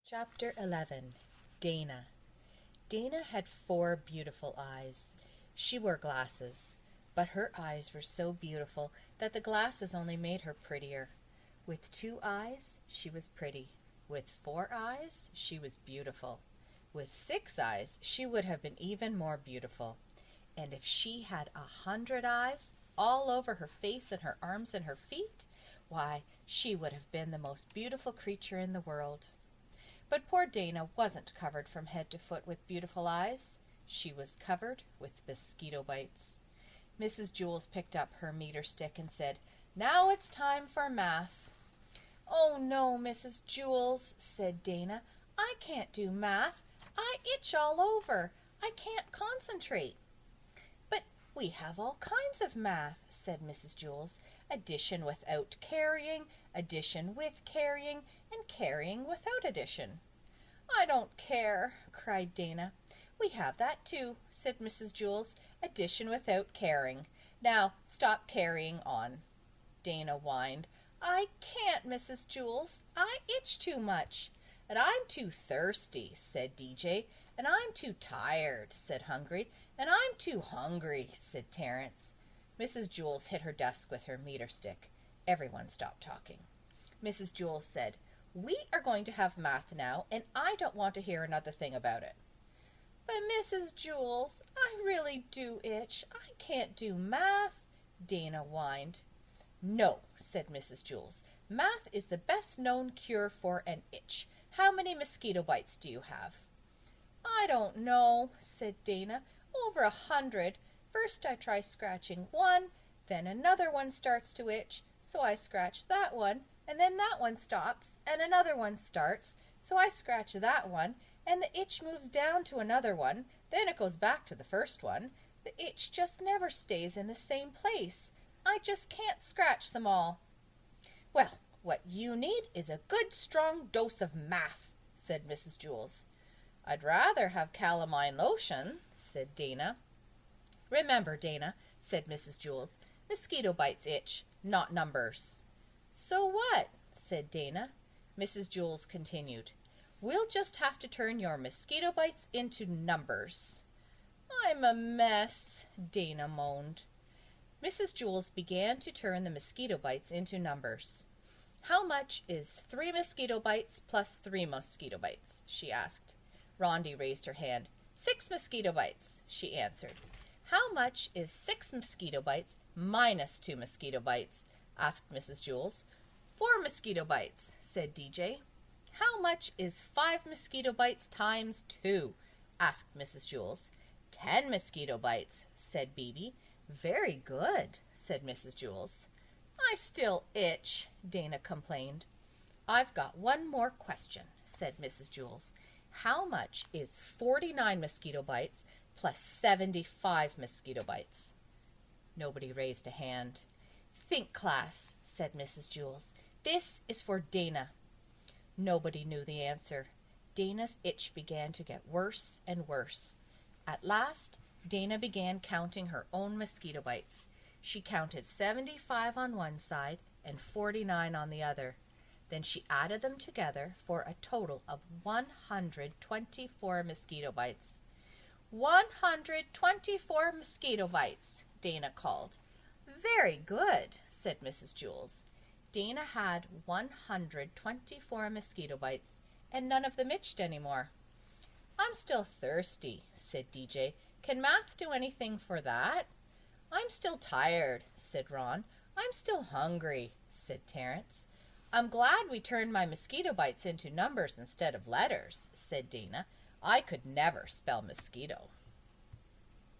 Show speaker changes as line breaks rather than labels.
Chapter 11. Dana. Dana had 4 beautiful eyes. She wore glasses, but her eyes were so beautiful that the glasses only made her prettier. With 2 eyes, she was pretty. With 4 eyes, she was beautiful. With 6 eyes, she would have been even more beautiful. And if she had 100 eyes, all over her face and her arms and her feet, why, she would have been the most beautiful creature in the world. But poor Dana wasn't covered from head to foot with beautiful eyes. She was covered with mosquito bites. Mrs. Jewls picked up her meter stick and said, "Now it's time for math." "Oh, no, Mrs. Jewls," said Dana. "I can't do math. I itch all over. I can't concentrate." "But we have all kinds of math," said Mrs. Jewls. "Addition without carrying, addition with carrying, and carrying without addition." "I don't care," cried Dana. "We have that too," said Mrs. Jewls. "Addition without carrying. Now stop carrying on." Dana whined. "I can't, Mrs. Jewls. I itch too much." "And I'm too thirsty," said DJ. "And I'm too tired," said Hungry. "And I'm too hungry," said Terence. Mrs. Jewls hit her desk with her meter stick. Everyone stopped talking. Mrs. Jewls said, "We are going to have math now, and I don't want to hear another thing about it." "But Mrs. Jewls, I really do itch. I can't do math," Dana whined. "No," said Mrs. Jewls. "Math is the best known cure for an itch. How many mosquito bites do you have?" "I don't know," said Dana. "Over 100. First I try scratching one, then another one starts to itch, so I scratch that one, and then that one stops, and another one starts, so I scratch that one, and the itch moves down to another one, then it goes back to the first one. The itch just never stays in the same place. I just can't scratch them all." "Well, what you need is a good strong dose of math," said Mrs. Jewls. "I'd rather have calamine lotion," said Dana. "Remember, Dana," said Mrs. Jewls, "mosquito bites itch, not numbers." "So what?" said Dana. Mrs. Jewls continued, "We'll just have to turn your mosquito bites into numbers." "I'm a mess," Dana moaned. Mrs. Jewls began to turn the mosquito bites into numbers. "How much is 3 mosquito bites plus 3 mosquito bites?" she asked. Rondi raised her hand. 6 mosquito bites," she answered. "How much is 6 mosquito bites minus 2 mosquito bites?" asked Mrs. Jewls. 4 mosquito bites," said DJ. "How much is 5 mosquito bites times 2?" asked Mrs. Jewls. 10 mosquito bites," said Bibi. "Very good," said Mrs. Jewls. "I still itch," Dana complained. "I've got one more question," said Mrs. Jewls. "How much is 49 mosquito bites plus 75 mosquito bites?" Nobody raised a hand. "Think, class," said Mrs. Jewls. "This is for Dana." Nobody knew the answer. Dana's itch began to get worse and worse. At last, Dana began counting her own mosquito bites. She counted 75 on one side and 49 on the other. Then she added them together for a total of 124 mosquito bites. 124 mosquito bites," Dana called. "Very good," said Mrs. Jewls. Dana had 124 mosquito bites, and none of them itched anymore. "I'm still thirsty," said DJ. "Can math do anything for that?" "I'm still tired," said Ron. "I'm still hungry," said Terence. "I'm glad we turned my mosquito bites into numbers instead of letters," said Dana. "I could never spell mosquito."